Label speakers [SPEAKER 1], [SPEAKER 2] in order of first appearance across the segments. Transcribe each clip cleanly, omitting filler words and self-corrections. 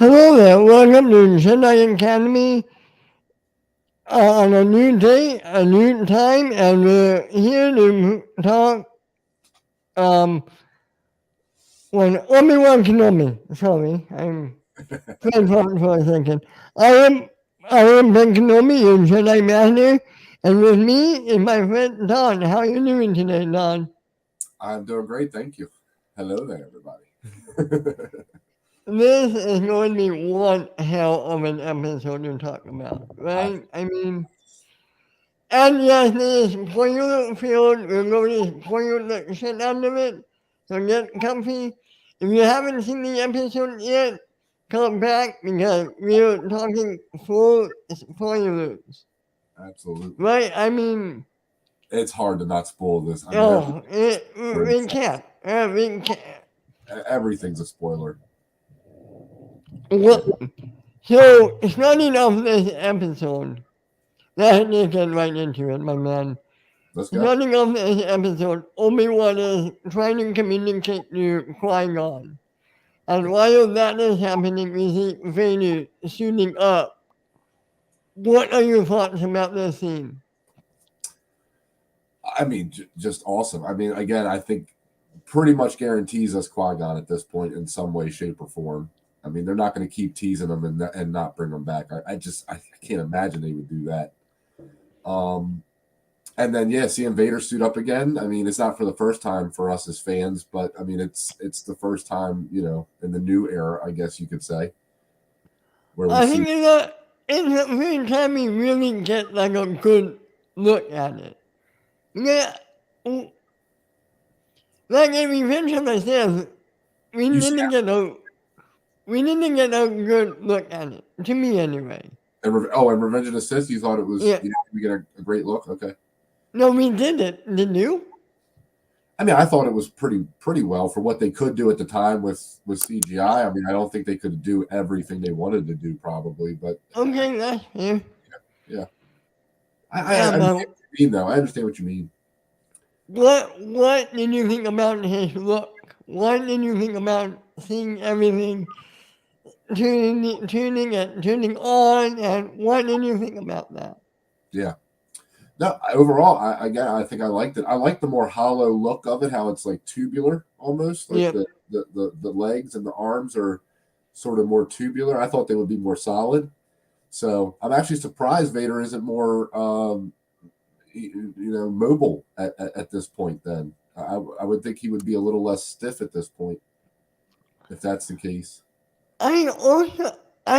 [SPEAKER 1] Hello there, welcome to Jedi Academy on a new day, a new time, and we're here to talk um, when Obi Wan Kenobi. Sorry, I'm brain fart for a second. I am I am Ben Kenobi, your Jedi Master, and with me is my friend Don. How are you doing today, Don?
[SPEAKER 2] I'm doing great, thank you. Hello there, everybody.
[SPEAKER 1] This is going to be one hell of an episode to talk about,
[SPEAKER 2] I,
[SPEAKER 1] right? I mean, and yes, this is spoiler filled. We're going to spoil the shit out of it. So get comfy. If you haven't seen the episode yet, come back because we're talking full spoilers.
[SPEAKER 2] absolutely.
[SPEAKER 1] Right? I mean,
[SPEAKER 2] It's hard to not spoil this. I mean,
[SPEAKER 1] oh, we
[SPEAKER 2] everything's,
[SPEAKER 1] can't. We can't.
[SPEAKER 2] everything's a spoiler.
[SPEAKER 1] What? So, starting off this episode, let's just get right into it, my man.
[SPEAKER 2] Let's go.
[SPEAKER 1] Starting off this episode, Obi-Wan is trying to communicate to Qui-Gon. And while that is happening, we see Vader shooting up. What are your thoughts about this scene?
[SPEAKER 2] I mean, just awesome. I mean, again, I think pretty much guarantees us Qui-Gon at this point in some way, shape, or form. I mean, they're not going to keep teasing them and not bring them back. I can't imagine they would do that. Um, and then yeah, seeing Vader suit up again. I mean, it's not for the first time for us as fans, but I mean, it's the first time in the new era, I guess you could say, where we
[SPEAKER 1] I
[SPEAKER 2] see.
[SPEAKER 1] think it's the first time we really get like a good look at it. Yeah, like in Revenge of the Sith, we
[SPEAKER 2] You see,
[SPEAKER 1] didn't get a we didn't get a good look at it. To me, anyway.
[SPEAKER 2] and Revenge of the Sith, you thought it was,
[SPEAKER 1] Yeah.
[SPEAKER 2] we get a great look. Okay,
[SPEAKER 1] No, we did it. Did you?
[SPEAKER 2] I mean, I thought it was pretty well for what they could do at the time with CGI. I mean, I don't think they could do everything they wanted to do, probably, but
[SPEAKER 1] Okay, that's fair.
[SPEAKER 2] yeah,
[SPEAKER 1] Yeah,
[SPEAKER 2] I understand
[SPEAKER 1] but
[SPEAKER 2] what you mean, though. I understand what you mean.
[SPEAKER 1] what did you think about his look? What did you think about seeing everything turning on, and what did you think about that?
[SPEAKER 2] Yeah. No, overall, again, I think I liked it. I like the more hollow look of it, how it's like tubular almost, like
[SPEAKER 1] Yeah.
[SPEAKER 2] the legs and the arms are sort of more tubular. I thought they would be more solid. So I'm actually surprised Vader isn't more, mobile at this point. Then I would think he would be a little less stiff at this point, if that's the case.
[SPEAKER 1] I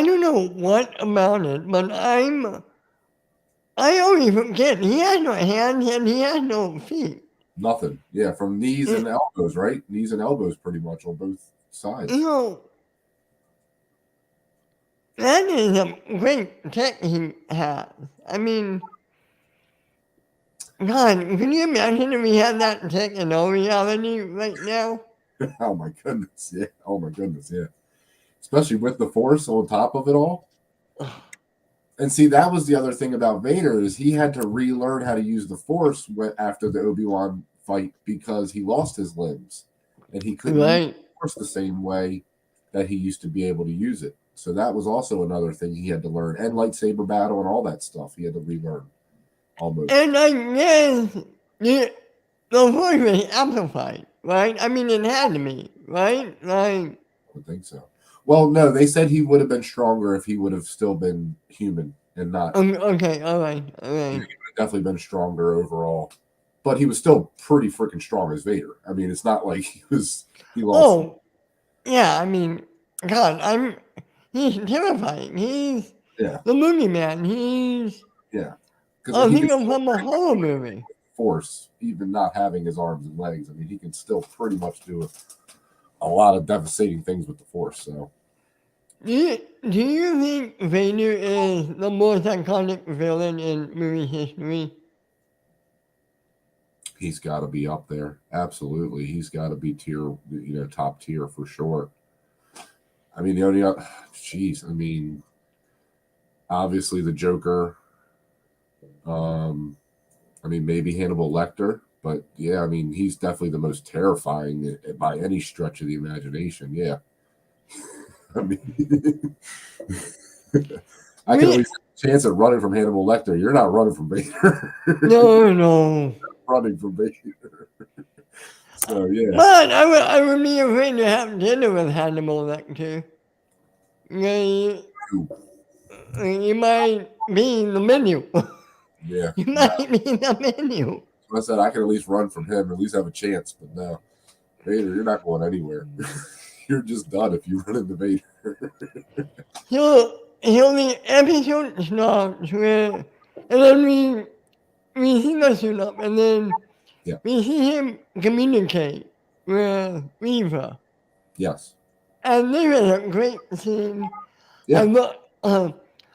[SPEAKER 1] don't know what about it, but I always forget he has no hands and he has no feet.
[SPEAKER 2] Nothing. Yeah, from knees
[SPEAKER 1] You
[SPEAKER 2] and elbows, right? Knees and elbows, pretty much on both
[SPEAKER 1] you
[SPEAKER 2] sides.
[SPEAKER 1] know, that is a great tech he has. I mean, God, can you imagine if we had that tech in our reality right now?
[SPEAKER 2] Oh my goodness, yeah. Oh my goodness, yeah. Especially with the Force on top of it all. And see, that was the other thing about Vader is he had to relearn how to use the Force after the Obi-Wan fight because he lost his limbs and he couldn't use
[SPEAKER 1] Right.
[SPEAKER 2] the Force the same way that he used to be able to use it. So that was also another thing he had to learn, and lightsaber battle and all that stuff he had to relearn almost.
[SPEAKER 1] And I guess the voice was amplified, right? I mean, it had to be, right? Like,
[SPEAKER 2] I would think so. Well, no, they said he would have been stronger if he would have still been human and not.
[SPEAKER 1] okay, all right, all
[SPEAKER 2] He
[SPEAKER 1] right.
[SPEAKER 2] would have definitely been stronger overall, but he was still pretty freaking strong as Vader. I mean, it's not like he lost.
[SPEAKER 1] Oh, yeah, I mean, God, he's terrifying. He's
[SPEAKER 2] Yeah,
[SPEAKER 1] the movie man. He's
[SPEAKER 2] yeah, because
[SPEAKER 1] I
[SPEAKER 2] he
[SPEAKER 1] think
[SPEAKER 2] can
[SPEAKER 1] I'm
[SPEAKER 2] still
[SPEAKER 1] from a horror movie.
[SPEAKER 2] force even not having his arms and legs. I mean, he can still pretty much do a lot of devastating things with the force. So
[SPEAKER 1] Do you think Vader is the most iconic villain in movie history?
[SPEAKER 2] he's got to be up there. Absolutely, he's got to be top tier for sure. I mean, the only, jeez, I mean, obviously the Joker. Um, I mean, maybe Hannibal Lecter, but yeah, I mean, he's definitely the most terrifying by any stretch of the imagination. Yeah, I mean, I can at least have a chance at running from Hannibal Lecter. You're not running from Vader.
[SPEAKER 1] No.
[SPEAKER 2] Running from Vader. So yeah.
[SPEAKER 1] But I would be afraid to have dinner with Hannibal Lecter. You might be in the menu.
[SPEAKER 2] Yeah.
[SPEAKER 1] You
[SPEAKER 2] No.
[SPEAKER 1] might be in the menu.
[SPEAKER 2] So I said I can at least run from him, at least have a chance. But no, Vader, you're not going anywhere. You're just done if you run into Vader.
[SPEAKER 1] He'll the episode starts where, and then we see the suit up, and then
[SPEAKER 2] Yeah.
[SPEAKER 1] we see him communicate with Reva.
[SPEAKER 2] Yes.
[SPEAKER 1] And this is a great scene.
[SPEAKER 2] Yeah.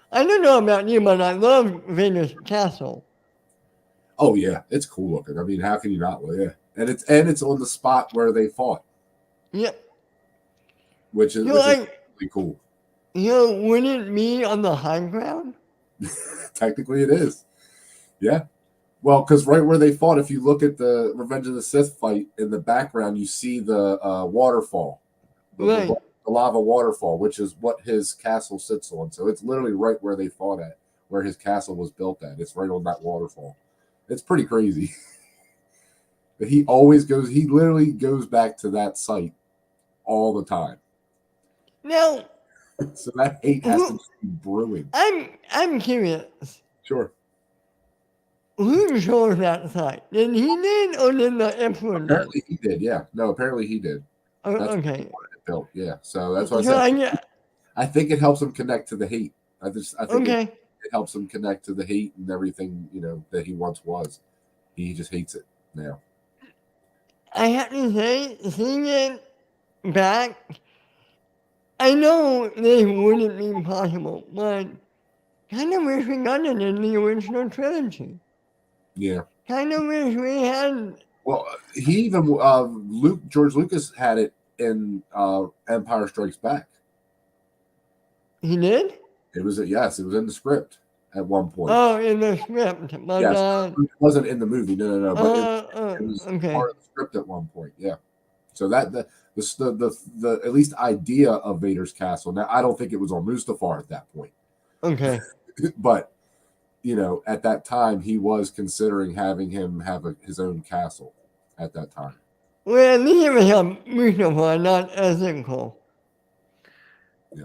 [SPEAKER 1] I don't know about you, but I love Vader's castle.
[SPEAKER 2] Oh yeah, it's cool looking. I mean, how can you not? Well, yeah, and it's on the spot where they fought.
[SPEAKER 1] Yep.
[SPEAKER 2] Which is really cool.
[SPEAKER 1] Wouldn't it be on the high ground?
[SPEAKER 2] Technically, it is. Yeah. Well, because right where they fought, if you look at the Revenge of the Sith fight in the background, you see the waterfall, the lava waterfall, which is what his castle sits on. So it's literally right where they fought at, where his castle was built at. It's right on that waterfall. It's pretty crazy. But he literally goes back to that site all the time.
[SPEAKER 1] Now,
[SPEAKER 2] so that hate has to be brewing.
[SPEAKER 1] I'm curious.
[SPEAKER 2] Sure.
[SPEAKER 1] Who chose that site? Did he did, or did the Emperor?
[SPEAKER 2] Apparently he did. Yeah. No. Apparently he did.
[SPEAKER 1] Okay.
[SPEAKER 2] Built. Yeah. So that's what I said. I think it helps him connect to the hate. I think it helps him connect to the hate and everything that he once was. He just hates it now.
[SPEAKER 1] I have to say, seeing it back, I know this wouldn't be possible, but kind of wish we got it in the original trilogy.
[SPEAKER 2] Yeah.
[SPEAKER 1] Kind of wish we had.
[SPEAKER 2] Well, he even George Lucas had it in Empire Strikes Back.
[SPEAKER 1] He did?
[SPEAKER 2] It was in the script at one point.
[SPEAKER 1] Oh, in the script. But,
[SPEAKER 2] yes, it wasn't in the movie. No. But it was part of the script at one point. Yeah. So that the at least idea of Vader's castle. Now I don't think it was on Mustafar at that point.
[SPEAKER 1] Okay.
[SPEAKER 2] But at that time he was considering having him have his own castle at that time.
[SPEAKER 1] Well, at least it was on Mustafar, not Exegol.
[SPEAKER 2] Yeah.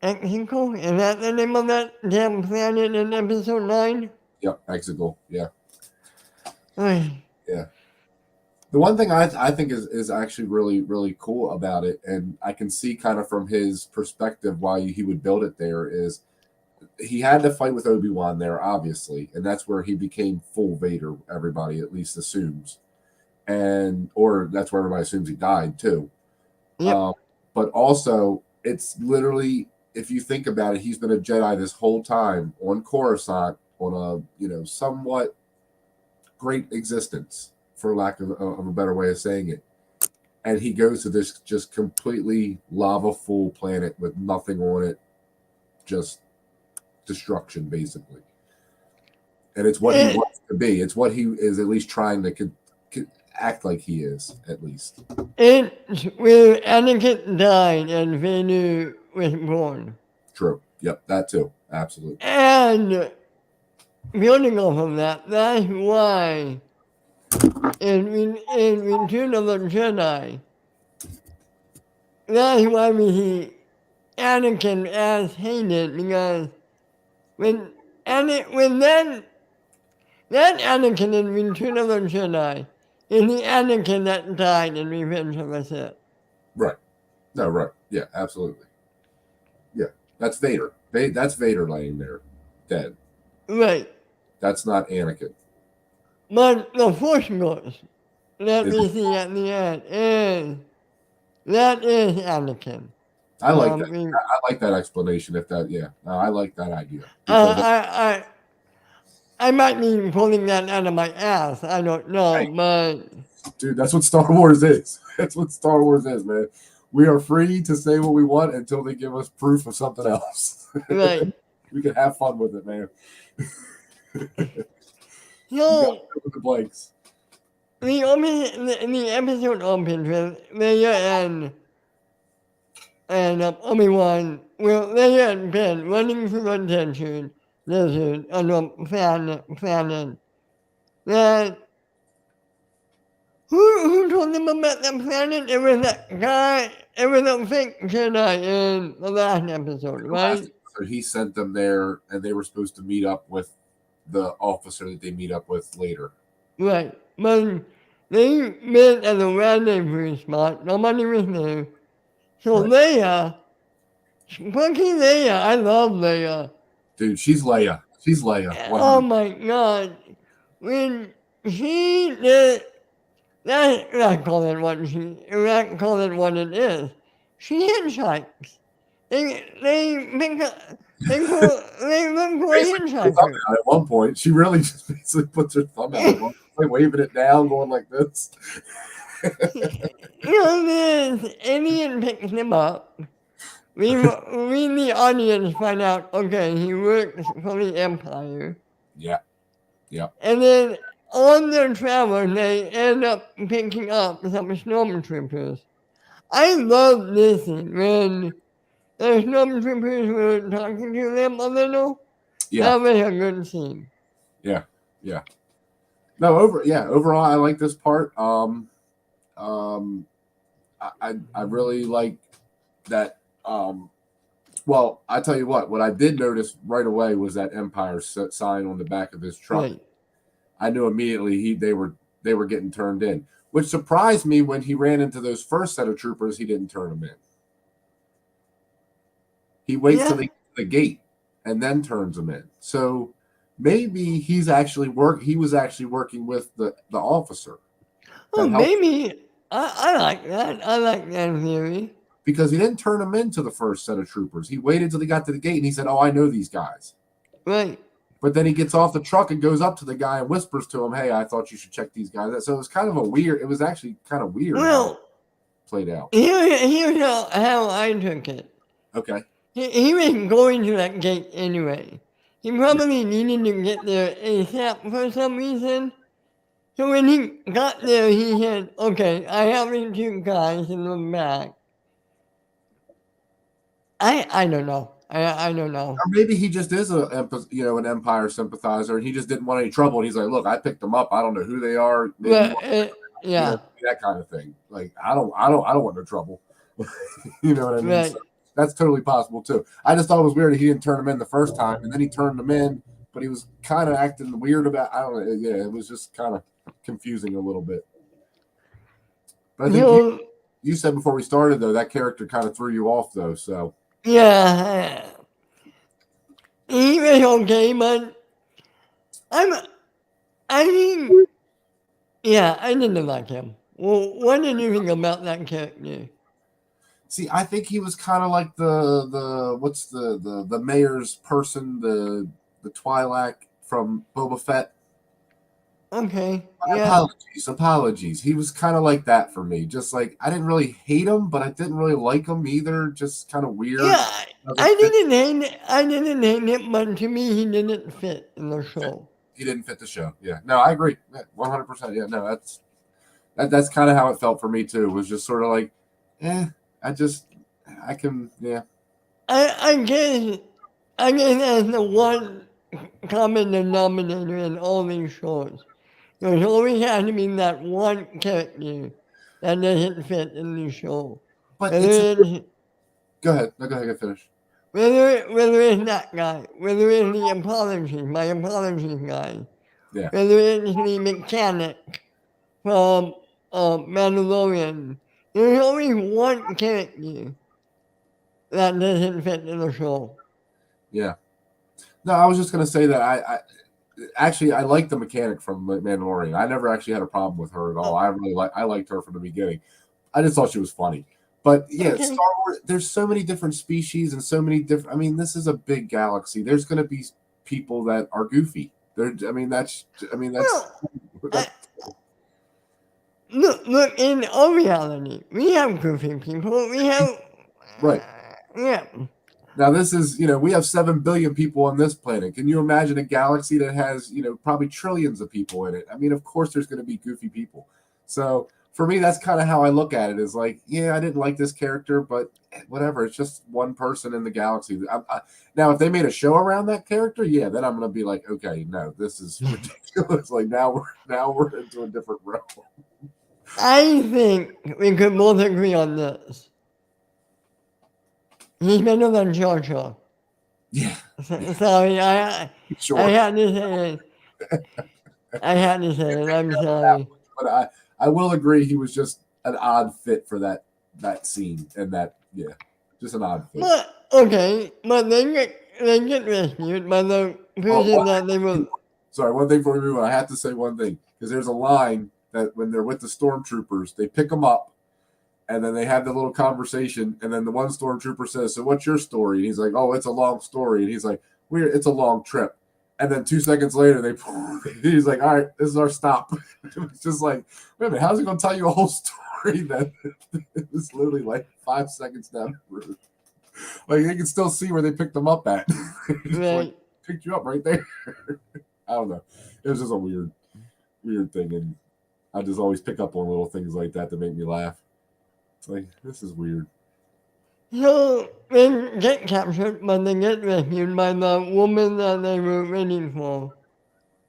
[SPEAKER 1] Exegol? Is that the name of that damn planet in episode 9?
[SPEAKER 2] Yep, Exegol. Yeah.
[SPEAKER 1] Right.
[SPEAKER 2] Yeah. The one thing I think is actually really, really cool about it, and I can see kind of from his perspective why he would build it there, is he had to fight with Obi Wan there, obviously, and that's where he became full Vader. Everybody at least assumes, or that's where everybody assumes he died too.
[SPEAKER 1] Yep.
[SPEAKER 2] But also, it's literally, if you think about it, he's been a Jedi this whole time on Coruscant on a somewhat great existence, for lack of a better way of saying it. And he goes to this just completely lava-full planet with nothing on it, just destruction, basically. And it's what he wants to be. It's what he is at least trying to act like he is, at least.
[SPEAKER 1] It's where Anakin died and Vader was born.
[SPEAKER 2] True. Yep, that too. Absolutely.
[SPEAKER 1] And building off of that, that's why in Return of the Jedi, that's why we see Anakin as hated, because when that Anakin in Return of the Jedi is the Anakin that died in Revenge of the Sith.
[SPEAKER 2] Right. No, right. Yeah, absolutely. Yeah, that's Vader. That's Vader laying there, dead.
[SPEAKER 1] Right.
[SPEAKER 2] That's not Anakin.
[SPEAKER 1] But the Force Ghost that we see at the end that is Anakin.
[SPEAKER 2] I like that. I like that explanation. I like that idea.
[SPEAKER 1] I might be pulling that out of my ass. I don't know, but
[SPEAKER 2] dude, that's what Star Wars is. That's what Star Wars is, man. We are free to say what we want until they give us proof of something else.
[SPEAKER 1] Right.
[SPEAKER 2] We can have fun with it, man.
[SPEAKER 1] So
[SPEAKER 2] the blanks.
[SPEAKER 1] The episode opens with Leia and and Obi-Wan, well, they had been running through the desert on a planet that who told them about that planet? It was that guy. It was a fake Jedi in the last episode,
[SPEAKER 2] The last
[SPEAKER 1] right?
[SPEAKER 2] episode, he sent them there, and they were supposed to meet up with the officer that they meet up with later.
[SPEAKER 1] Right. But they met at a rendezvous spot. Nobody was there. So
[SPEAKER 2] Right.
[SPEAKER 1] Leia, fucking Leia, I love Leia.
[SPEAKER 2] Dude, she's Leia. She's Leia.
[SPEAKER 1] Oh
[SPEAKER 2] 100.
[SPEAKER 1] my god. When she did, not call it what not call it what it is. She hitchhikes. They pick up, they look for a
[SPEAKER 2] Basically, put her thumb
[SPEAKER 1] hitchhiker.
[SPEAKER 2] out at one point. She really just basically puts her thumb out, like waving it down, going like this.
[SPEAKER 1] This alien picks him up. We the audience find out, okay, he works for the Empire.
[SPEAKER 2] Yeah, yeah,
[SPEAKER 1] And then on their travel, they end up picking up some stormtroopers. I love this scene when the stormtroopers were talking to them a little.
[SPEAKER 2] yeah,
[SPEAKER 1] That was a good scene.
[SPEAKER 2] yeah, yeah. No, overall, I like this part. I really like that. Well, I tell you what I did notice right away was that Empire sign on the back of his truck.
[SPEAKER 1] Right.
[SPEAKER 2] I knew immediately they were getting turned in, which surprised me when he ran into those first set of troopers. He didn't turn them in. He waits till they get to the gate and then turns them in. So maybe he was actually working with the officer.
[SPEAKER 1] Oh, maybe. I like that. I like that theory.
[SPEAKER 2] Because he didn't turn them into the first set of troopers. He waited till he got to the gate and he said, "Oh, I know these guys."
[SPEAKER 1] Right.
[SPEAKER 2] But then he gets off the truck and goes up to the guy and whispers to him, "Hey, I thought you should check these guys out." So it was kind of it was actually kind of weird how it played out.
[SPEAKER 1] Here's how I took it.
[SPEAKER 2] Okay.
[SPEAKER 1] He was going to that gate anyway. He probably needed to get there ASAP for some reason. So when he got there, he said, okay, I have these two guys in the back. I don't know. I don't know.
[SPEAKER 2] Or maybe he just is an Empire sympathizer, and he just didn't want any trouble. And he's like, "Look, I picked them up. I don't know who they are. Maybe
[SPEAKER 1] yeah,
[SPEAKER 2] that kind of thing. Like, I don't want no trouble." You know what I mean?
[SPEAKER 1] right.
[SPEAKER 2] So that's totally possible too. I just thought it was weird that he didn't turn them in the first time, and then he turned them in, but he was kind of acting weird about. I don't know. Yeah, it was just kind of confusing a little bit. But I think you said before we started though that character kind of threw you off though. So
[SPEAKER 1] yeah, he was okay, but I mean, yeah, I didn't like him. Well, what did you think about that character?
[SPEAKER 2] see, I think he was kind of like the what's the mayor's person, the Twi'lek from Boba Fett.
[SPEAKER 1] Okay. Yeah.
[SPEAKER 2] Apologies. He was kind of like that for me. Just like I didn't really hate him, but I didn't really like him either. Just kind of weird.
[SPEAKER 1] Yeah, I didn't hate him, but to me, he didn't fit in the show.
[SPEAKER 2] He didn't fit the show. Yeah, no, I agree, 100%. Yeah, no, that's kind of how it felt for me too. It was just sort of like, I can, yeah.
[SPEAKER 1] I guess that's the one common denominator in all these shows. There's always has to be that one character that doesn't fit in the show.
[SPEAKER 2] But
[SPEAKER 1] Whether it's
[SPEAKER 2] go ahead. No, go ahead. Get finished.
[SPEAKER 1] whether it's that guy, whether it's my apologies guy,
[SPEAKER 2] Yeah.
[SPEAKER 1] whether it's the mechanic from Mandalorian, there's always one character that doesn't fit in the show.
[SPEAKER 2] Yeah. No, I was just gonna say that I like the mechanic from Mandalorian. I never actually had a problem with her at all. I liked her from the beginning. I just thought she was funny. But yeah,
[SPEAKER 1] Okay.
[SPEAKER 2] Star Wars. There's so many different species and so many different. I mean, this is a big galaxy. There's going to be people that are goofy. That's.
[SPEAKER 1] Look, in all reality, we have goofy people. We have
[SPEAKER 2] right.
[SPEAKER 1] Yeah.
[SPEAKER 2] Now this is we have 7 billion people on this planet. Can you imagine a galaxy that has probably trillions of people in it? I mean, of course there's going to be goofy people. So for me, that's kind of how I look at it. Is like, yeah, I didn't like this character, but whatever. It's just one person in the galaxy. Now, if they made a show around that character, yeah, then I'm gonna be like, okay, no, this is ridiculous. Like now we're into a different realm.
[SPEAKER 1] I think we could both agree on this. He's better than Jar Jar.
[SPEAKER 2] Yeah,
[SPEAKER 1] Sorry, I
[SPEAKER 2] sure.
[SPEAKER 1] had to say it. I had to say it. I'm sorry.
[SPEAKER 2] But I will agree he was just an odd fit for that scene and that just an odd fit.
[SPEAKER 1] But okay, but they get rescued by the
[SPEAKER 2] Oh,
[SPEAKER 1] person that they were.
[SPEAKER 2] sorry, one thing before we move on, I have to say one thing because there's a line that when they're with the stormtroopers, they pick them up and then they have the little conversation, and then the one stormtrooper says, "So what's your story?" And he's like, "Oh, it's a long story," and he's like, It's a long trip." And then 2 seconds later, he's like, "All right, this is our stop." It's just like, wait a minute, how's he going to tell you a whole story that it's literally like 5 seconds down the road? Like they can still see where they picked them up at.
[SPEAKER 1] Right.
[SPEAKER 2] Like, picked you up right there. I don't know. It was just a weird thing, and I just always pick up on little things like that make me laugh. It's like, this is weird.
[SPEAKER 1] So they get captured, but they get rescued by the woman that they were waiting for.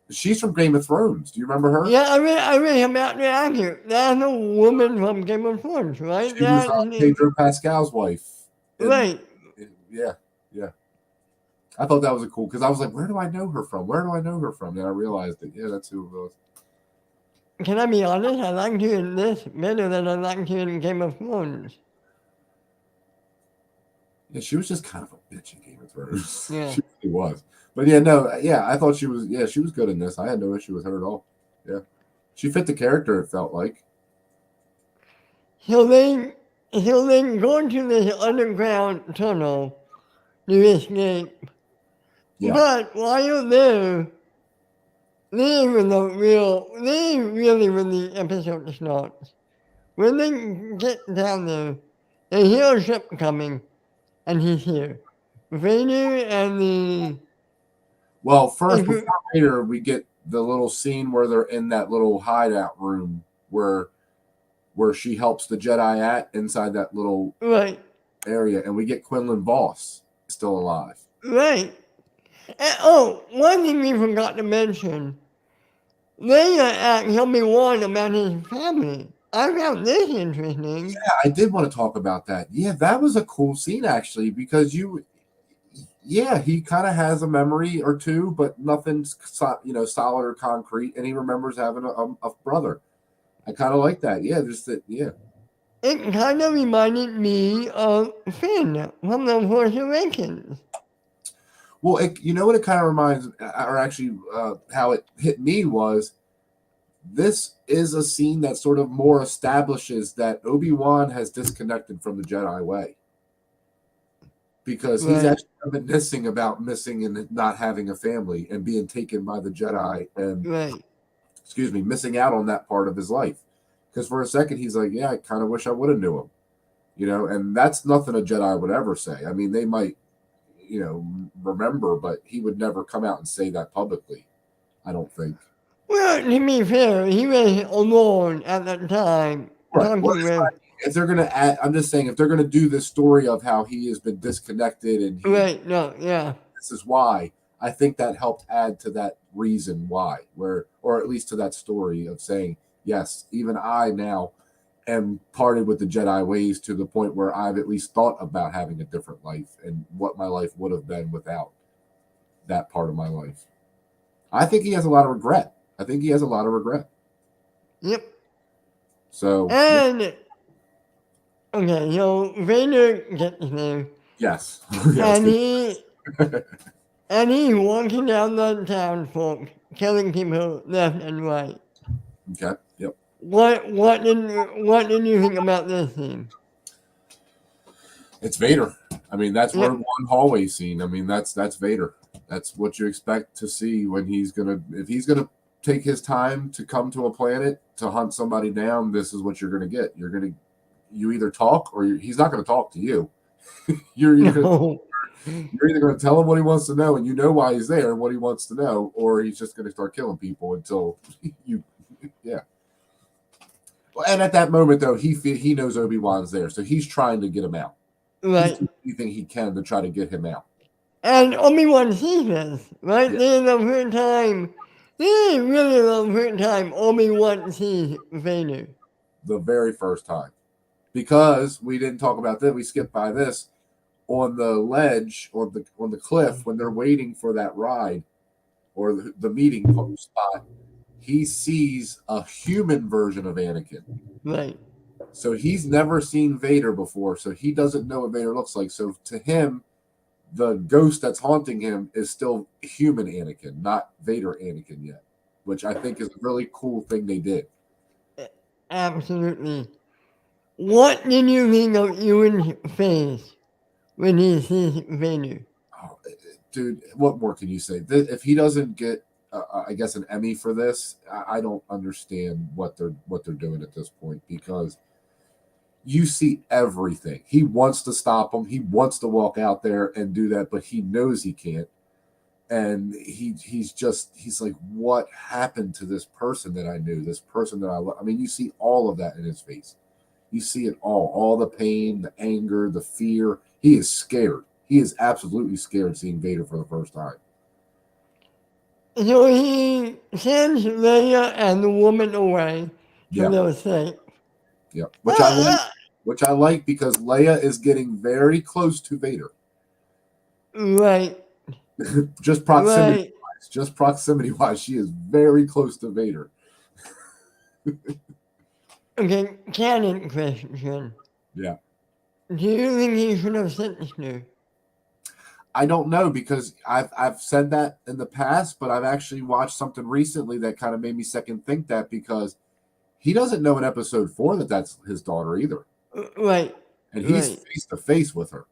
[SPEAKER 2] She's from Game of Thrones. Do you remember her?
[SPEAKER 1] Yeah, I read about the actor. That's a woman from Game of Thrones, right?
[SPEAKER 2] She was Pedro Pascal's wife. And,
[SPEAKER 1] right.
[SPEAKER 2] Yeah. I thought that was a cool because I was like, where do I know her from? Where do I know her from? And I realized that that's who it was.
[SPEAKER 1] Can I be honest? I liked you in this better than I liked you in Game of Thrones.
[SPEAKER 2] Yeah, she was just kind of a bitch in Game of Thrones.
[SPEAKER 1] Yeah.
[SPEAKER 2] She really was. But I thought she was good in this. I had no issue with her at all. Yeah. She fit the character, it felt like.
[SPEAKER 1] So they go into this underground tunnel to escape.
[SPEAKER 2] Yeah.
[SPEAKER 1] But while there, this is really when the episode starts. When they get down there, they hear a ship coming, and he's here. Vader and the...
[SPEAKER 2] Well, first, before Vader, we get the little scene where they're in that little hideout room where she helps the Jedi at inside that little area, and we get Quinlan Voss still alive.
[SPEAKER 1] Right. And, one thing we forgot to mention. They asked Obi Wan about his family. I found this interesting.
[SPEAKER 2] Yeah, I did want to talk about that. Yeah, that was a cool scene actually because he kind of has a memory or two, but nothing's solid or concrete, and he remembers having a brother. I kind of like that. Yeah, just that. Yeah.
[SPEAKER 1] It kind of reminded me of Finn from The Force Awakens.
[SPEAKER 2] Well, you know what it kind of reminds, or actually how it hit me was, this is a scene that sort of more establishes that Obi Wan has disconnected from the Jedi way. Because he's actually reminiscing about missing and not having a family and being taken by the Jedi and, missing out on that part of his life. Because for a second, he's like, yeah, I kind of wish I would have knew him. And that's nothing a Jedi would ever say. I mean, they might, remember, but he would never come out and say that publicly, I don't think.
[SPEAKER 1] Well, to be fair, he was alone at that time.
[SPEAKER 2] Right. Well, if they're going to add, I'm just saying, if they're going to do this story of how he has been disconnected and this is why, I think that helped add to that reason why, or at least to that story of saying, yes, even I now am parted with the Jedi ways to the point where I've at least thought about having a different life and what my life would have been without that part of my life. I think he has a lot of regret.
[SPEAKER 1] Yep.
[SPEAKER 2] So.
[SPEAKER 1] And, okay, so Vader gets there.
[SPEAKER 2] Yes.
[SPEAKER 1] And he's walking down the town, folks, killing people left and right.
[SPEAKER 2] Okay. Yep.
[SPEAKER 1] What did you think about this scene?
[SPEAKER 2] It's Vader. I mean, that's Rogue One hallway scene. I mean, that's Vader. That's what you expect to see when if he's gonna take his time to come to a planet to hunt somebody down. This is what you're gonna get. You either talk or he's not gonna talk to you. You're either going to tell him what he wants to know, and you know why he's there and what he wants to know, or he's just going to start killing people until you. Yeah. And at that moment, though, he knows Obi-Wan's there, so he's trying to get him out. He's
[SPEAKER 1] Right.
[SPEAKER 2] doing anything he can to try to get him out.
[SPEAKER 1] And Obi-Wan sees this, right?
[SPEAKER 2] Yeah,
[SPEAKER 1] This is the first time, this is really the first time Obi-Wan sees Vader.
[SPEAKER 2] the very first time. Because we didn't talk about that, we skipped by this. On the ledge, on the cliff, when they're waiting for that ride or the meeting spot, he sees a human version of Anakin.
[SPEAKER 1] Right.
[SPEAKER 2] So he's never seen Vader before, so he doesn't know what Vader looks like. So to him, the ghost that's haunting him is still human Anakin, not Vader Anakin yet, which I think is a really cool thing they did.
[SPEAKER 1] Absolutely. What did you think of Ewan's face when he sees Vader?
[SPEAKER 2] Oh, dude, what more can you say? If he doesn't get, I guess, an Emmy for this, I don't understand what they're doing at this point because you see everything. He wants to stop him. He wants to walk out there and do that, but he knows he can't. And he's like, what happened to this person that I knew, this person that I love? I mean, you see all of that in his face. You see it all the pain, the anger, the fear. He is scared. He is absolutely scared seeing Vader for the first time.
[SPEAKER 1] So he sends Leia and the woman away so
[SPEAKER 2] Yeah,
[SPEAKER 1] they're safe.
[SPEAKER 2] yeah.
[SPEAKER 1] Ah,
[SPEAKER 2] Which I like because Leia is getting very close to Vader.
[SPEAKER 1] right,
[SPEAKER 2] Just
[SPEAKER 1] right.
[SPEAKER 2] proximity wise, she is very close to Vader.
[SPEAKER 1] Okay, canon question.
[SPEAKER 2] Yeah.
[SPEAKER 1] Do you think he should have sentenced her?
[SPEAKER 2] I don't know because I've said that in the past, but I've actually watched something recently that kind of made me second think that because he doesn't know in episode 4 that that's his daughter either,
[SPEAKER 1] Right,
[SPEAKER 2] and he's
[SPEAKER 1] right.
[SPEAKER 2] face to face with her.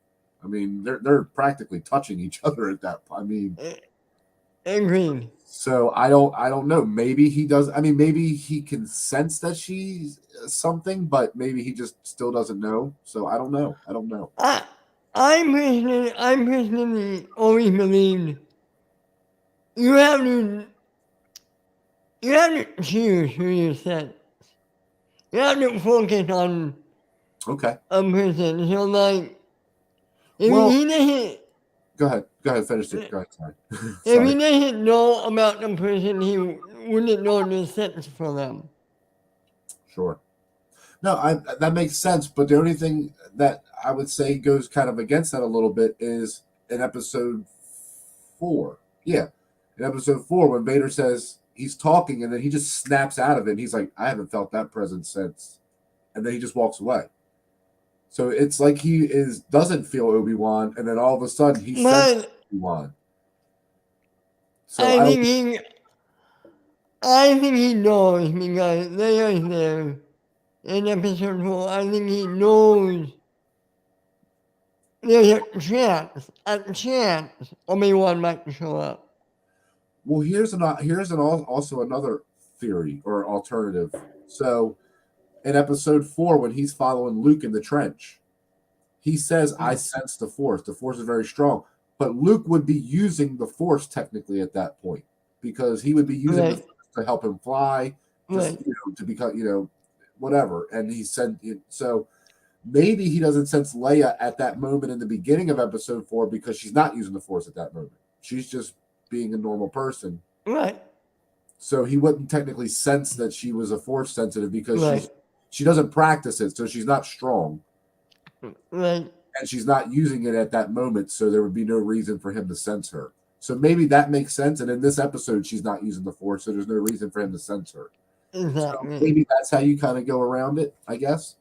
[SPEAKER 2] I mean, they're practically touching each other at that point. I mean,
[SPEAKER 1] Agreed.
[SPEAKER 2] so I don't know. Maybe he does. I mean, maybe he can sense that she's something, but maybe he just still doesn't know. So I don't know. I don't know.
[SPEAKER 1] I, I personally always believed you have to, you have to choose who you sent. You have to focus on
[SPEAKER 2] Okay.
[SPEAKER 1] a person. So like, if
[SPEAKER 2] Well,
[SPEAKER 1] he doesn't,
[SPEAKER 2] go ahead. Go ahead. Finish it. Go ahead. Sorry.
[SPEAKER 1] if
[SPEAKER 2] Sorry.
[SPEAKER 1] he doesn't know about the person, he wouldn't know the sentence for them.
[SPEAKER 2] Sure. No, that makes sense. But the only thing that I would say goes kind of against that a little bit is in episode 4. Yeah, in episode 4 when Vader says he's talking and then he just snaps out of it. And he's like, I haven't felt that presence since, and then he just walks away. So it's like he doesn't feel Obi-Wan, and then all of a sudden he senses
[SPEAKER 1] But
[SPEAKER 2] Obi-Wan. So
[SPEAKER 1] I
[SPEAKER 2] I don't.
[SPEAKER 1] think he, I think he knows because they are there in episode 4. I think he knows there's a chance Obi-Wan might show up.
[SPEAKER 2] Well, also another theory or alternative. So in episode 4, when he's following Luke in the trench, he says, I sense the Force. The Force is very strong. But Luke would be using the Force technically at that point because he would be using the
[SPEAKER 1] Right,
[SPEAKER 2] Force to help him fly,
[SPEAKER 1] right.
[SPEAKER 2] to become, whatever. And he said, so maybe he doesn't sense Leia at that moment in the beginning of episode 4 because she's not using the Force at that moment. She's just being a normal person.
[SPEAKER 1] Right,
[SPEAKER 2] So he wouldn't technically sense that she was a Force sensitive because
[SPEAKER 1] right,
[SPEAKER 2] she doesn't practice it, so she's not strong.
[SPEAKER 1] right.
[SPEAKER 2] And she's not using it at that moment, so there would be no reason for him to sense her. So maybe that makes sense. And in this episode, she's not using the Force, so there's no reason for him to sense her. So
[SPEAKER 1] Exactly.
[SPEAKER 2] maybe that's how you kind of go around it, I guess.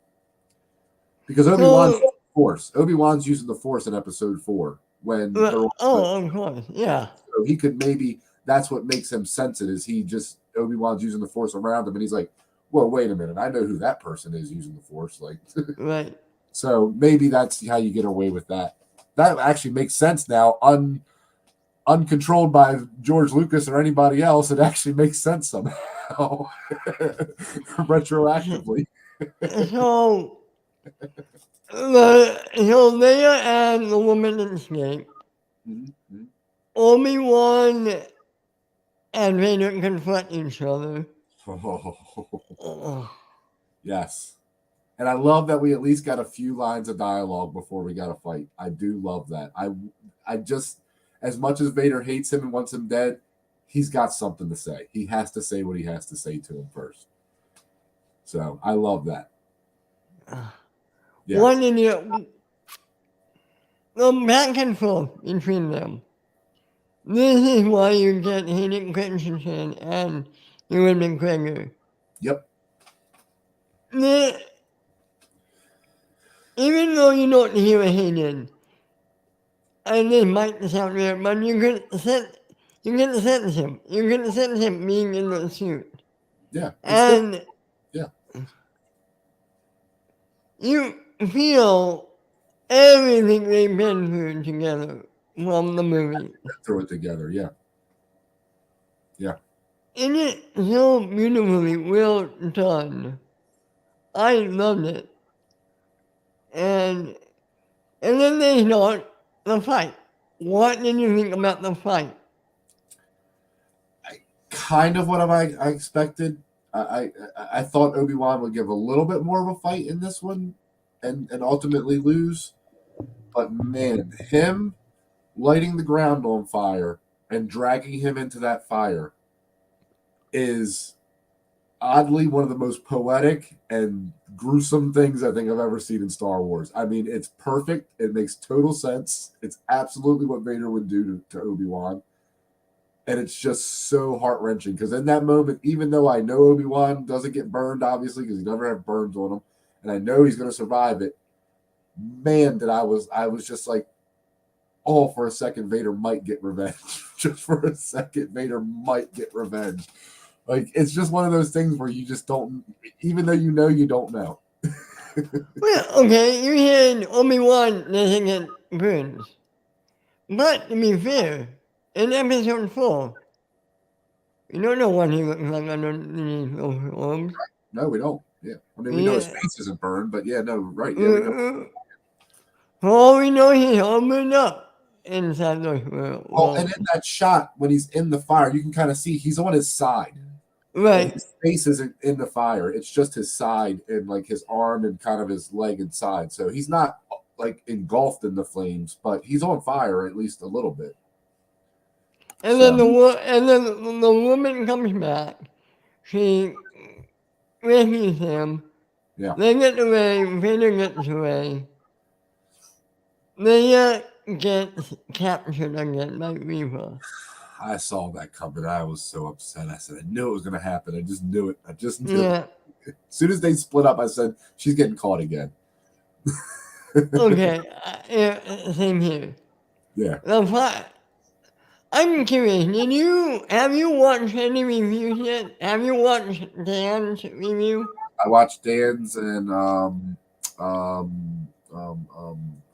[SPEAKER 2] Because Obi-Wan's
[SPEAKER 1] So,
[SPEAKER 2] Force. Obi-Wan's using the Force in episode 4 when they're on
[SPEAKER 1] oh, of course, yeah.
[SPEAKER 2] so he could maybe that's what makes him sense it is he just Obi-Wan's using the Force around him, and he's like, well, wait a minute, I know who that person is using the Force. Like,
[SPEAKER 1] Right.
[SPEAKER 2] so maybe that's how you get away with that. That actually makes sense now. Uncontrolled by George Lucas or anybody else, it actually makes sense somehow retroactively.
[SPEAKER 1] So, so Leia and the woman escape.
[SPEAKER 2] Mm-hmm.
[SPEAKER 1] Obi-Wan and Vader confront each other.
[SPEAKER 2] Oh,
[SPEAKER 1] Oh,
[SPEAKER 2] Yes. And I love that we at least got a few lines of dialogue before we got a fight. I do love that. I just, as much as Vader hates him and wants him dead, he's got something to say. He has to say what he has to say to him first. So I love that. Yeah.
[SPEAKER 1] What did you go back and forth between them? This is why you get Hayden Christensen and Ewan McGregor.
[SPEAKER 2] Yep.
[SPEAKER 1] Even though you don't hear Hayden, and this might sound weird, but you can sense him. You can sense him being in the suit.
[SPEAKER 2] Yeah.
[SPEAKER 1] And
[SPEAKER 2] yeah.
[SPEAKER 1] You feel everything they've been through together from the movie.
[SPEAKER 2] Throw it together, yeah. Yeah.
[SPEAKER 1] And it's so beautifully well done. I loved it. And then they start the fight. What did you think about the fight?
[SPEAKER 2] Kind of what I expected. I thought Obi Wan would give a little bit more of a fight in this one, and ultimately lose. But man, him lighting the ground on fire and dragging him into that fire is oddly one of the most poetic and gruesome things I think I've ever seen in Star Wars. I mean, it's perfect. It makes total sense. It's absolutely what Vader would do to Obi Wan. And it's just so heart-wrenching because in that moment, even though I know Obi-Wan doesn't get burned, obviously, because he never had burns on him, and I know he's going to survive it, man, that I was just like, oh, for a second, Vader might get revenge. Just for a second, Vader might get revenge. Like, it's just one of those things where you just don't, even though you don't know.
[SPEAKER 1] Well, okay, you hear Obi-Wan doesn't get burns. But to be fair, in episode 4, you don't know what he looks like underneath those robes.
[SPEAKER 2] No, we don't. Yeah. I mean, we know his face isn't burned, but yeah, no, right. Yeah, we know.
[SPEAKER 1] For all we know, he's opened up inside those robes.
[SPEAKER 2] Oh, and in that shot, when he's in the fire, you can kind of see he's on his side.
[SPEAKER 1] Right.
[SPEAKER 2] And his face isn't in the fire. It's just his side and like his arm and kind of his leg and side. So he's not like engulfed in the flames, but he's on fire at least a little bit.
[SPEAKER 1] And then the woman comes back. She rescues him.
[SPEAKER 2] Yeah.
[SPEAKER 1] They get away. Vader gets away. They get captured again by Reva.
[SPEAKER 2] I saw that coming. I was so upset. I said, I knew it was going to happen. I just knew it. I just knew it. As soon as they split up, I said, she's getting caught again.
[SPEAKER 1] Okay. Same here.
[SPEAKER 2] Yeah.
[SPEAKER 1] I'm curious. Have you watched any reviews yet? Have you watched Dan's review?
[SPEAKER 2] I watched Dan's and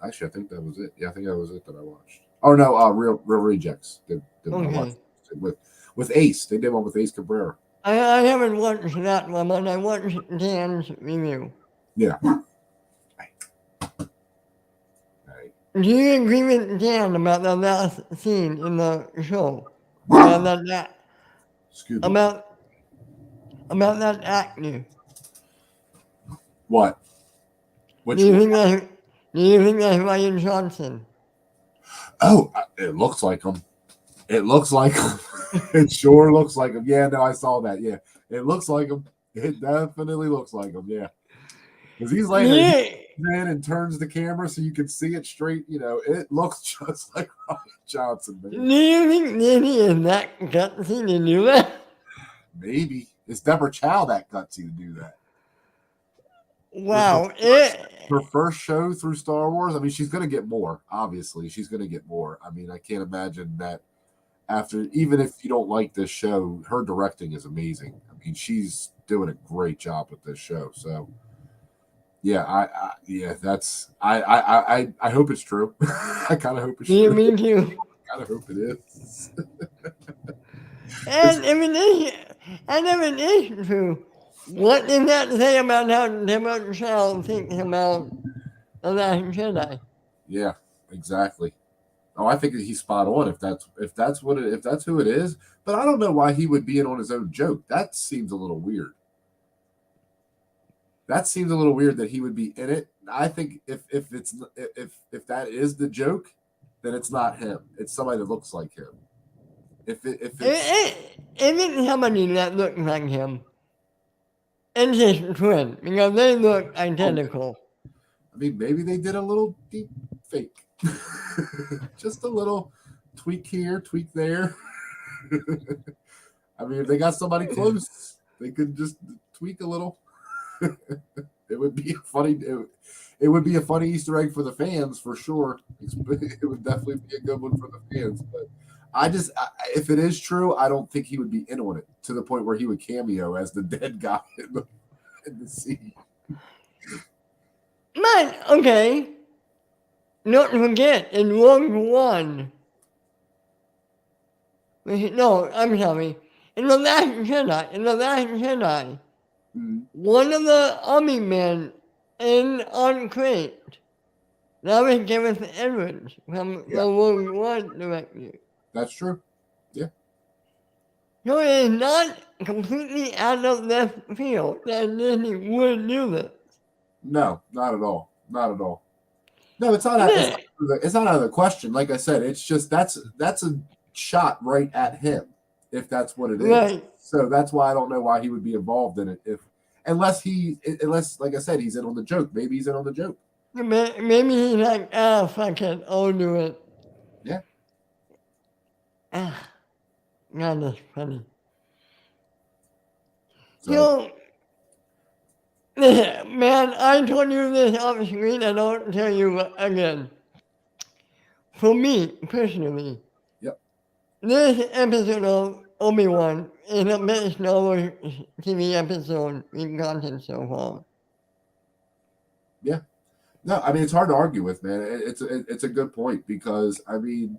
[SPEAKER 2] actually I think that was it. Yeah, I think that was it that I watched. Oh no, Real Rejects.
[SPEAKER 1] Okay.
[SPEAKER 2] With Ace. They did one with Ace Cabrera.
[SPEAKER 1] I haven't watched that one, but I watched Dan's review.
[SPEAKER 2] Yeah.
[SPEAKER 1] Do you agree with Dan about the last scene in the show? About that actor?
[SPEAKER 2] What?
[SPEAKER 1] Do you think that's Ryan Johnson?
[SPEAKER 2] Oh, it looks like him. It looks like him. It sure looks like him. Yeah, no, I saw that. Yeah, it looks like him. It definitely looks like him. Yeah, because he's laying there and turns the camera so you can see it straight. You know, it looks just like Ryan Johnson. Man.
[SPEAKER 1] Do you think Danny is that gutsy to do that?
[SPEAKER 2] Maybe it's Deborah Chow that gutsy to do that.
[SPEAKER 1] Wow,
[SPEAKER 2] her first show through Star Wars. I mean, she's going to get more. Obviously, she's going to get more. I mean, I can't imagine that after, even if you don't like this show, her directing is amazing. I mean, she's doing a great job with this show. So, yeah, I hope it's true. I kind of hope it's true.
[SPEAKER 1] Me too.
[SPEAKER 2] I kind of hope it is.
[SPEAKER 1] And if it is true, what does that say about how Deborah Chow thinks about The Last Jedi?
[SPEAKER 2] Yeah, exactly. Oh, I think he's spot on if that's who it is. But I don't know why he would be in on his own joke. That seems a little weird. That seems a little weird that he would be in it. I think if that is the joke, then it's not him. It's somebody that looks like him. If it's
[SPEAKER 1] If it's somebody that looks like him, it's his twin, because they look identical.
[SPEAKER 2] I mean, maybe they did a little deep fake, just a little tweak here, tweak there. I mean, if they got somebody close, they could just tweak a little. It would be a funny. It would be a funny Easter egg for the fans for sure. It would definitely be a good one for the fans. But if it is true, I don't think he would be in on it to the point where he would cameo as the dead guy in the scene.
[SPEAKER 1] But, okay, not to forget, in Rogue One, no, I'm sorry, in The Last Jedi, one of the army men on Crate, that was Gareth Edwards from the Rogue One director.
[SPEAKER 2] That's true. Yeah.
[SPEAKER 1] So it is not completely out of left field that Disney would do this.
[SPEAKER 2] No, not at all. Not at all. No, it's not. It's not out of the question. Like I said, it's just that's a shot right at him, if that's what it is.
[SPEAKER 1] Right.
[SPEAKER 2] So that's why I don't know why he would be involved in it, unless like I said, he's in on the joke. Maybe he's in on the joke.
[SPEAKER 1] Maybe he's like, fuck it, I'll do it.
[SPEAKER 2] Yeah.
[SPEAKER 1] God, that's funny.
[SPEAKER 2] So,
[SPEAKER 1] man, I told you this off screen, and I'll tell you again. For me, personally,
[SPEAKER 2] yep.
[SPEAKER 1] This episode of Obi Wan is the best Star Wars TV episode we've gotten so far.
[SPEAKER 2] Yeah. No, I mean, it's hard to argue with, man. It's a good point because, I mean,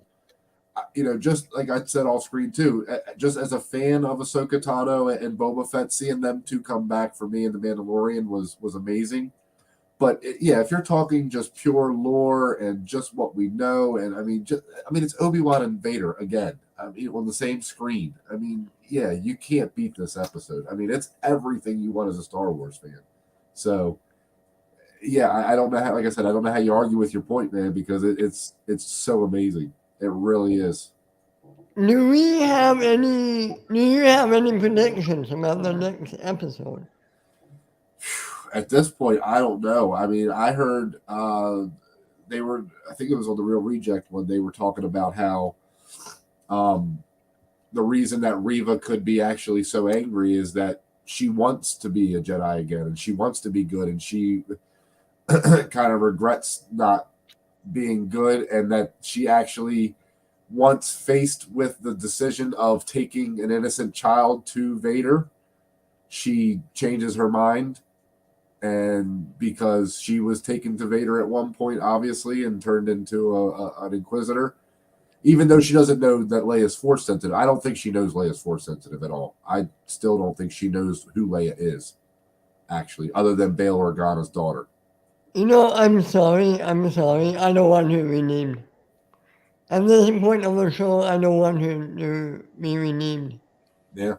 [SPEAKER 2] just like I said off screen too, just as a fan of Ahsoka Tano and Boba Fett, seeing them two come back for me in The Mandalorian was amazing. But if you're talking just pure lore and just what we know, and I mean, it's Obi-Wan and Vader again. I mean, on the same screen. I mean, you can't beat this episode. I mean, it's everything you want as a Star Wars fan. So, I don't know how. Like I said, I don't know how you argue with your point, man, because it's so amazing. It really is.
[SPEAKER 1] Do you have any predictions about the next episode?
[SPEAKER 2] At this point, I don't know. I mean, I heard they were. I think it was on the Real Reject when they were talking about how the reason that Reva could be actually so angry is that she wants to be a Jedi again, and she wants to be good, and she kind of regrets not being good, and that she actually, once faced with the decision of taking an innocent child to Vader, she changes her mind. And because she was taken to Vader at one point, obviously, and turned into an Inquisitor, even though she doesn't know that Leia's Force sensitive, I don't think she knows Leia's Force sensitive at all. I still don't think she knows who Leia is, actually, other than Bail Organa's daughter.
[SPEAKER 1] I'm sorry. I don't want her renamed. At this point of the show, I don't want her to be renamed.
[SPEAKER 2] Yeah.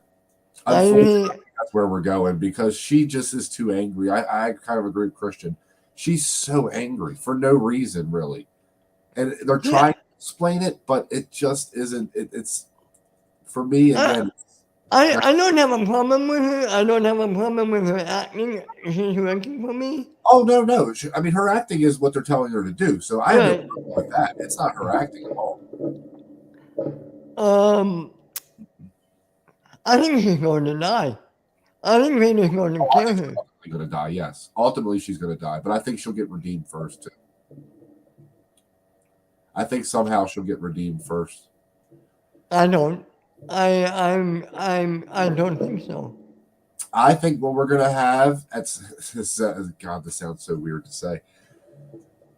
[SPEAKER 2] Unfortunately, that's where we're going because she just is too angry. I kind of agree with Christian. She's so angry for no reason, really. And they're trying to explain it, but it just isn't. It's, for me, again.
[SPEAKER 1] I don't have a problem with her. I don't have a problem with her acting. She's working for me.
[SPEAKER 2] Oh, no. I mean, her acting is what they're telling her to do. So I have no problem with that. It's not her acting at all.
[SPEAKER 1] I think she's going to die. I think Vader's going to kill her.
[SPEAKER 2] She's ultimately going to die, yes. Ultimately, she's going to die. But I think she'll get redeemed first, too. I think somehow she'll get redeemed first.
[SPEAKER 1] I don't. I don't think so.
[SPEAKER 2] I think what we're going to have, God, this sounds so weird to say.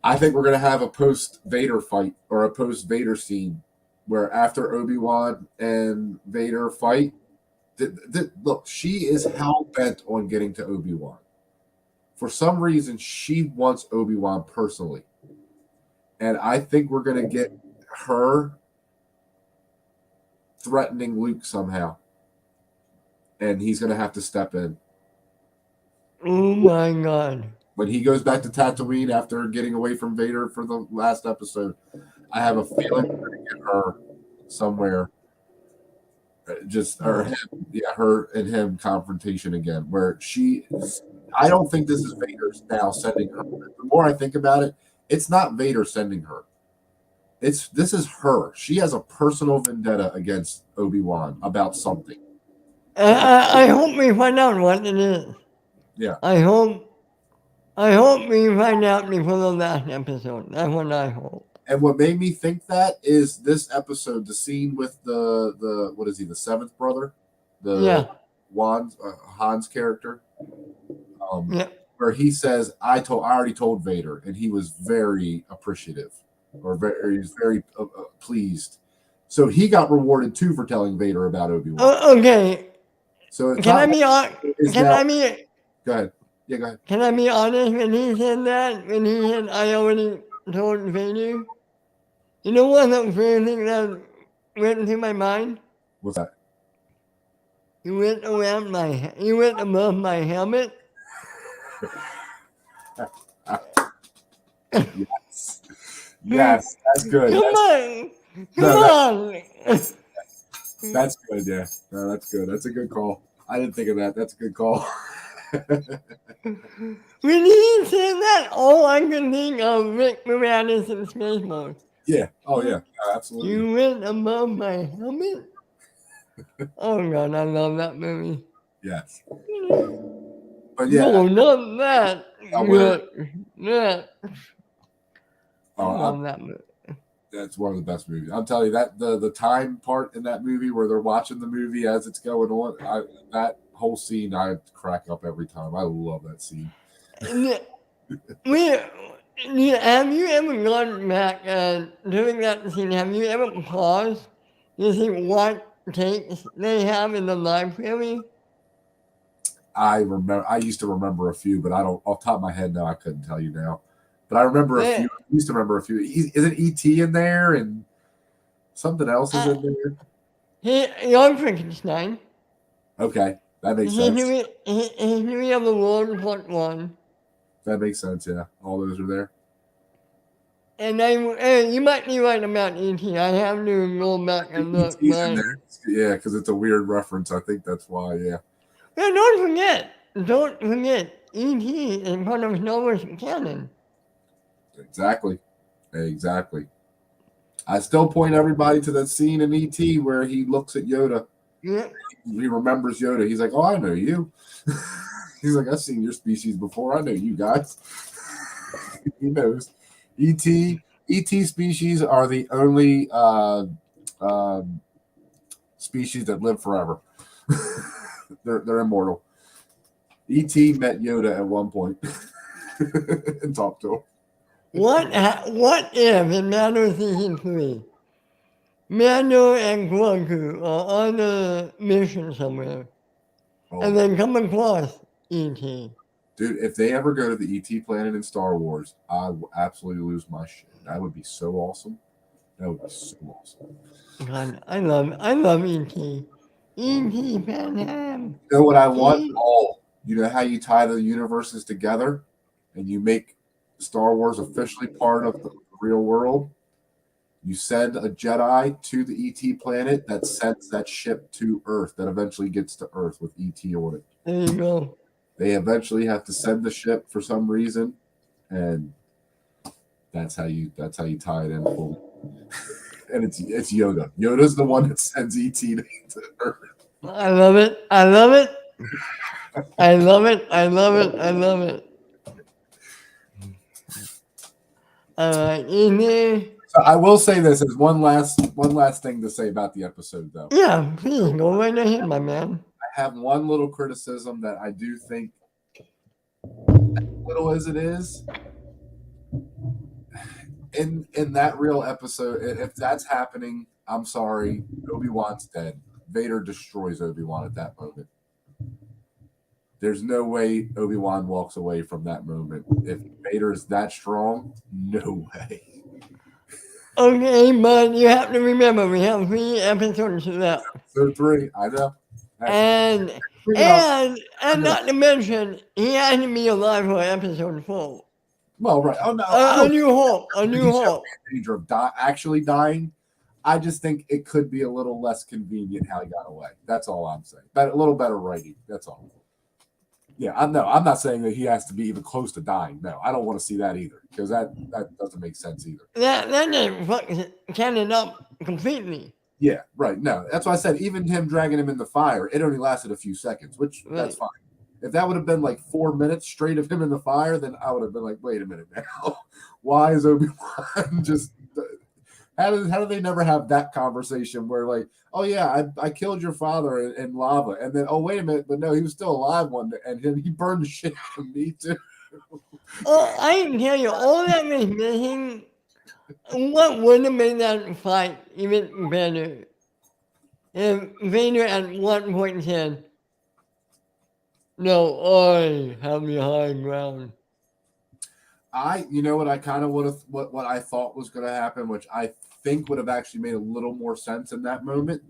[SPEAKER 2] I think we're going to have a post-Vader fight or a post-Vader scene where after Obi-Wan and Vader fight, look, she is hell-bent on getting to Obi-Wan. For some reason, she wants Obi-Wan personally. And I think we're going to get her threatening Luke somehow. And he's going to have to step in.
[SPEAKER 1] Oh my God.
[SPEAKER 2] When he goes back to Tatooine after getting away from Vader for the last episode, I have a feeling we're going to get her somewhere. Or him, yeah, her and him confrontation again, where I don't think this is Vader's now sending her. The more I think about it, it's not Vader sending her. This is her. She has a personal vendetta against Obi-Wan about something.
[SPEAKER 1] I hope we find out what it is.
[SPEAKER 2] Yeah.
[SPEAKER 1] I hope we find out before the last episode. That's what I hope.
[SPEAKER 2] And what made me think that is this episode, the scene with the what is he, the seventh brother, the Han's character, where he says, "I already told Vader," and he was very appreciative, he was very pleased. So he got rewarded too for telling Vader about Obi-Wan.
[SPEAKER 1] Okay.
[SPEAKER 2] So it's
[SPEAKER 1] Can I be honest?
[SPEAKER 2] Go ahead. Yeah, go ahead.
[SPEAKER 1] Can I be honest? When he said that, when he said, "I already told Vader," you know what the first thing that went through my mind?
[SPEAKER 2] What's that?
[SPEAKER 1] You went above my helmet.
[SPEAKER 2] Yes, that's good.
[SPEAKER 1] Come on.
[SPEAKER 2] That's good, yeah. No, that's good. That's a good call. I didn't think of that. That's a good call.
[SPEAKER 1] When he said that, all I could think of Rick Moranis in Space Mode.
[SPEAKER 2] Yeah. Oh, yeah. Absolutely.
[SPEAKER 1] You went above my helmet? Oh, God, I love that movie.
[SPEAKER 2] Yes. But yeah.
[SPEAKER 1] No, not that. Yeah. I love that movie.
[SPEAKER 2] That's one of the best movies. I'm telling you that the time part in that movie where they're watching the movie as it's going on, that whole scene I crack up every time. I love that scene.
[SPEAKER 1] Have you ever gone back during that scene? Have you ever paused to see what takes they have in the library?
[SPEAKER 2] I used to remember a few, but I don't off the top of my head now. I couldn't tell you now. But I remember a few. I used to remember a few. Isn't E.T. in there and something else is in there?
[SPEAKER 1] Young Frankenstein.
[SPEAKER 2] Okay, that makes sense.
[SPEAKER 1] History of the World Part 1.
[SPEAKER 2] That makes sense, yeah. All those are there.
[SPEAKER 1] And you might be right about E.T. I have to go back and look.
[SPEAKER 2] Yeah, because it's a weird reference. I think that's why, yeah.
[SPEAKER 1] Yeah, don't forget, E.T. is part of Star Wars canon.
[SPEAKER 2] Exactly. I still point everybody to that scene in E.T. where he looks at Yoda.
[SPEAKER 1] Yeah.
[SPEAKER 2] He remembers Yoda. He's like, "Oh, I know you." He's like, "I've seen your species before. I know you guys." He knows. E.T. species are the only species that live forever. They're immortal. E.T. met Yoda at one point and talked to him.
[SPEAKER 1] What if in Mando Season 3, Mando and Grogu are on a mission somewhere and then come across E.T.?
[SPEAKER 2] Dude, if they ever go to the E.T. planet in Star Wars, I will absolutely lose my shit. That would be so awesome.
[SPEAKER 1] God, I love E.T. E.T. Pan.
[SPEAKER 2] You know what I want? You know how you tie the universes together and you make Star Wars officially part of the real world? You send a Jedi to the ET planet that sends that ship to Earth that eventually gets to Earth with ET on it.
[SPEAKER 1] There you go.
[SPEAKER 2] They eventually have to send the ship for some reason, and that's how you tie it in fully. And it's Yoda. Yoda's the one that sends ET to Earth.
[SPEAKER 1] I love it.
[SPEAKER 2] So I will say this as one last thing to say about the episode, though.
[SPEAKER 1] Yeah, please go right ahead, my man.
[SPEAKER 2] I have one little criticism that I do think, as little as it is, in that real episode, if that's happening, I'm sorry, Obi-Wan's dead. Vader destroys Obi-Wan at that moment. There's no way Obi-Wan walks away from that moment. If Vader is that strong, no way.
[SPEAKER 1] Okay, but you have to remember, we have 3 episodes left.
[SPEAKER 2] So 3, I know.
[SPEAKER 1] And
[SPEAKER 2] bring it up.
[SPEAKER 1] And not to mention, he had to be alive for episode 4.
[SPEAKER 2] Well, right. Oh no,
[SPEAKER 1] A New Hope. A New
[SPEAKER 2] he's
[SPEAKER 1] Hope.
[SPEAKER 2] in danger of actually dying. I just think it could be a little less convenient how he got away. That's all I'm saying. A little better writing. That's all. Yeah, I'm not saying that he has to be even close to dying. No, I don't want to see that either because that doesn't make sense either.
[SPEAKER 1] That just fucks Cannon up completely.
[SPEAKER 2] Yeah, right. No, that's why I said even him dragging him in the fire, it only lasted a few seconds, which that's fine. If that would have been like 4 minutes straight of him in the fire, then I would have been like, wait a minute now. Why is Obi-Wan just how do they never have that conversation where like, oh yeah, I killed your father in lava, and then oh wait a minute, but no, he was still alive one day, and he burned the shit out of me too.
[SPEAKER 1] Oh, I can tell you, all that was missing. What would have made that fight even better if Vader at one point said, "No, I have the high ground."
[SPEAKER 2] You know what I kind of would have what I thought was going to happen, which I think would have actually made a little more sense in that moment,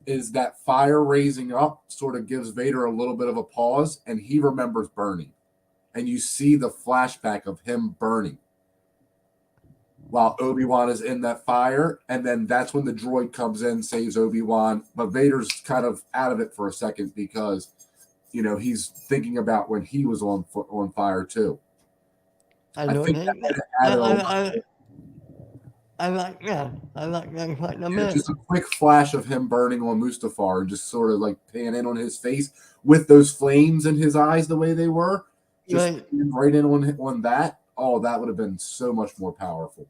[SPEAKER 2] is that fire raising up sort of gives Vader a little bit of a pause, and he remembers burning, and you see the flashback of him burning while Obi-Wan is in that fire, and then that's when the droid comes in, saves Obi-Wan, but Vader's kind of out of it for a second because, he's thinking about when he was on fire too.
[SPEAKER 1] I like that. I like that quite a bit.
[SPEAKER 2] Just a quick flash of him burning on Mustafar and just sort of like pan in on his face with those flames in his eyes the way they were. Just right in on that. Oh, that would have been so much more powerful,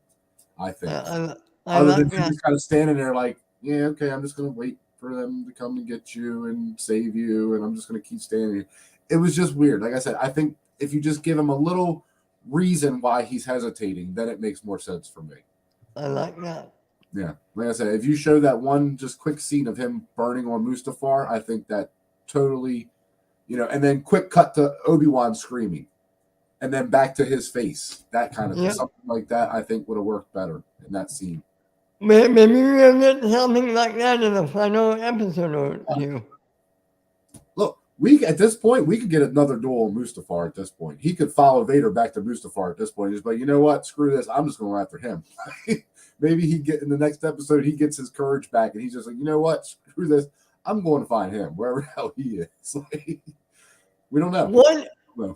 [SPEAKER 2] I think. Other than just kind of standing there like, yeah, okay, I'm just going to wait for them to come and get you and save you, and I'm just going to keep standing here. It was just weird. Like I said, I think if you just give him a little reason why he's hesitating, then it makes more sense for me.
[SPEAKER 1] I like that.
[SPEAKER 2] Yeah, like I said, if you show that one just quick scene of him burning on Mustafar, I think that totally, and then quick cut to Obi-Wan screaming, and then back to his face, that kind of thing, something like that, I think would have worked better in that scene.
[SPEAKER 1] Maybe we'll get something like that in the final episode or two.
[SPEAKER 2] Look, at this point, we could get another duel on Mustafar at this point. He could follow Vader back to Mustafar at this point. He's like, you know what? Screw this. I'm just going after him. Maybe in the next episode, he gets his courage back and he's just like, you know what? Screw this. I'm going to find him wherever the hell he is. Like, we don't know.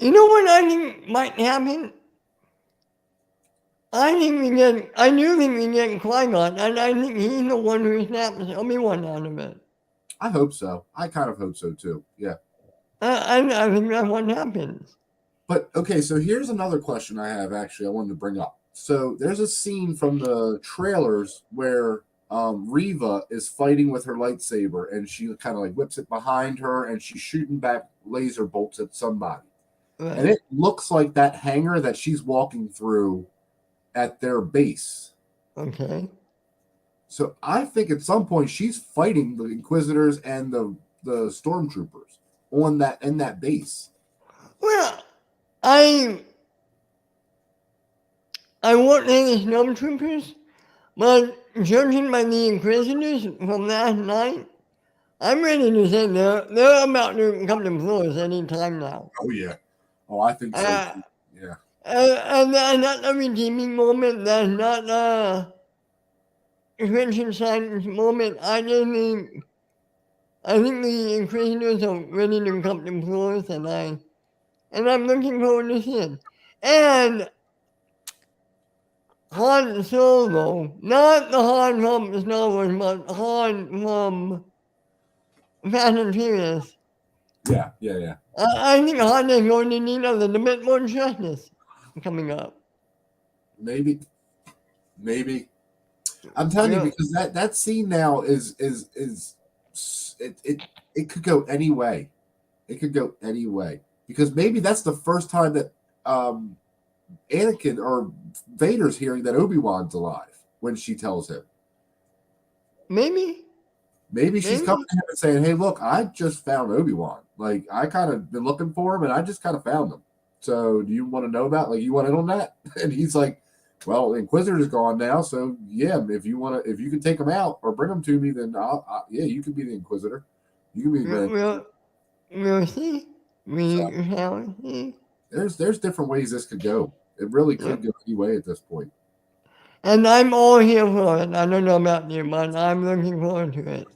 [SPEAKER 1] You know what I think might happen? I do think we get Qui-Gon, and I think he's the one who snaps Obi-Wan out of it.
[SPEAKER 2] I hope so. I kind of hope so too. Yeah.
[SPEAKER 1] I think that's what happens.
[SPEAKER 2] But okay, so here's another question I have. Actually, I wanted to bring up. So there's a scene from the trailers where Reva is fighting with her lightsaber, and she kind of like whips it behind her, and she's shooting back laser bolts at somebody. Right. And it looks like that hangar that she's walking through at their base.
[SPEAKER 1] Okay.
[SPEAKER 2] So I think at some point she's fighting the Inquisitors and the stormtroopers in that base.
[SPEAKER 1] Well, I won't say the stormtroopers, but judging by the Inquisitors from last night, I'm ready to say they're about to come to blows any time now.
[SPEAKER 2] Oh yeah. Oh, I think so. Yeah.
[SPEAKER 1] And that's a redeeming moment. That's not a Christian Science moment. I think the Inquisitors are ready to come to blows, and I'm looking forward to seeing. And Han Solo, not the Han from Star Wars, but Han from Fast and Furious.
[SPEAKER 2] Yeah.
[SPEAKER 1] I think Han is going to need a little bit more justice coming up.
[SPEAKER 2] Maybe. I'm telling you, because that scene now is it could go any way. It could go any way. Because maybe that's the first time that Anakin or Vader's hearing that Obi-Wan's alive when she tells him. Maybe she's coming to him and saying, hey, look, I just found Obi-Wan. Like, I kind of been looking for him, and I just kind of found him. So do you want to know about, like, you want in on that? And he's like, well, the Inquisitor's gone now, so yeah, if you can take him out or bring him to me, then yeah, you can be the Inquisitor. You can be the
[SPEAKER 1] We'll see.
[SPEAKER 2] So
[SPEAKER 1] We shall see.
[SPEAKER 2] there's different ways this could go. It really could
[SPEAKER 1] Yep.
[SPEAKER 2] go any way at this point.
[SPEAKER 1] And I'm all here for it. I don't know about you, but I'm looking forward to it.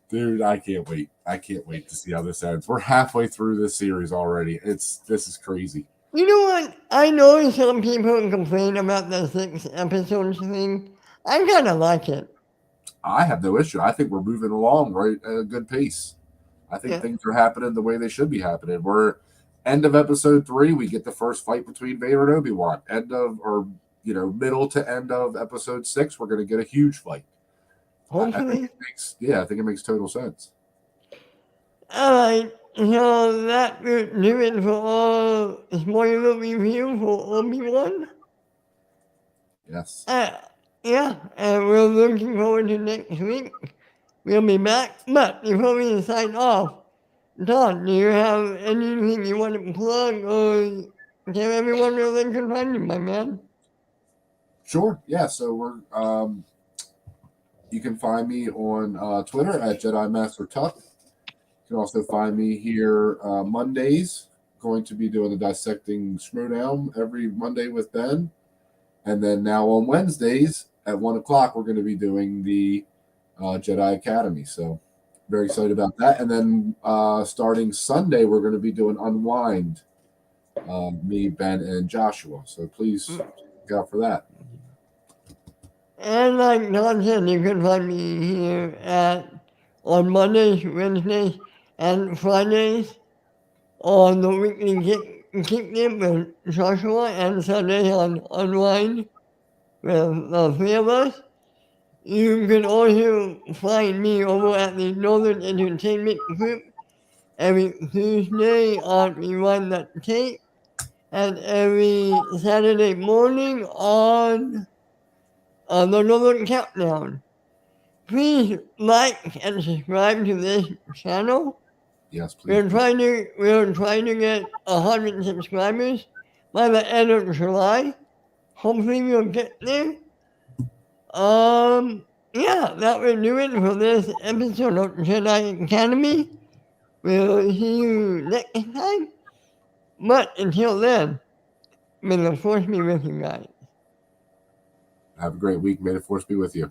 [SPEAKER 2] Dude, I can't wait. I can't wait to see how this ends. We're halfway through this series already. This is crazy.
[SPEAKER 1] You know what? I know some people complain about the 6 episodes thing. I kind of like it.
[SPEAKER 2] I have no issue. I think we're moving along right at a good pace. I think
[SPEAKER 1] Yeah.
[SPEAKER 2] things are happening the way they should be happening. We're end of episode 3. We get the first fight between Vader and Obi-Wan. End of or middle to end of episode 6, we're going to get a huge fight. I think
[SPEAKER 1] Hopefully.
[SPEAKER 2] it makes I think it makes total sense.
[SPEAKER 1] Alright, so that will do it for all spoiler review for Obi-Wan.
[SPEAKER 2] Yes.
[SPEAKER 1] Yeah, and we're looking forward to next week. We'll be back, but before we sign off, Don, do you have anything you want to plug or tell everyone where they can find you, my man?
[SPEAKER 2] Sure. Yeah. So we're you can find me on Twitter at Jedi Master Tuck. You can also find me here Mondays. Going to be doing the Dissecting Schmodown every Monday with Ben. And then now on Wednesdays at 1 o'clock, we're going to be doing the Jedi Academy. So very excited about that. And then starting Sunday, we're going to be doing Unwind, me, Ben, and Joshua. So please look out for that.
[SPEAKER 1] And like Don said, you can find me here on Mondays, Wednesdays, and Fridays on the weekly kick it with Joshua, and Sunday on Unwind with the 3 of us. You can also find me over at the Northern Entertainment Group every Tuesday on Rewind That Tape, and every Saturday morning on the Northern Countdown. Please like and subscribe to this channel.
[SPEAKER 2] Yes, please.
[SPEAKER 1] We're trying to get 100 subscribers by the end of July. Hopefully we'll get there. Yeah, that will do it for this episode of Jedi Academy. We'll see you next time. But until then, may the force be with you guys.
[SPEAKER 2] Have a great week. May the force be with you.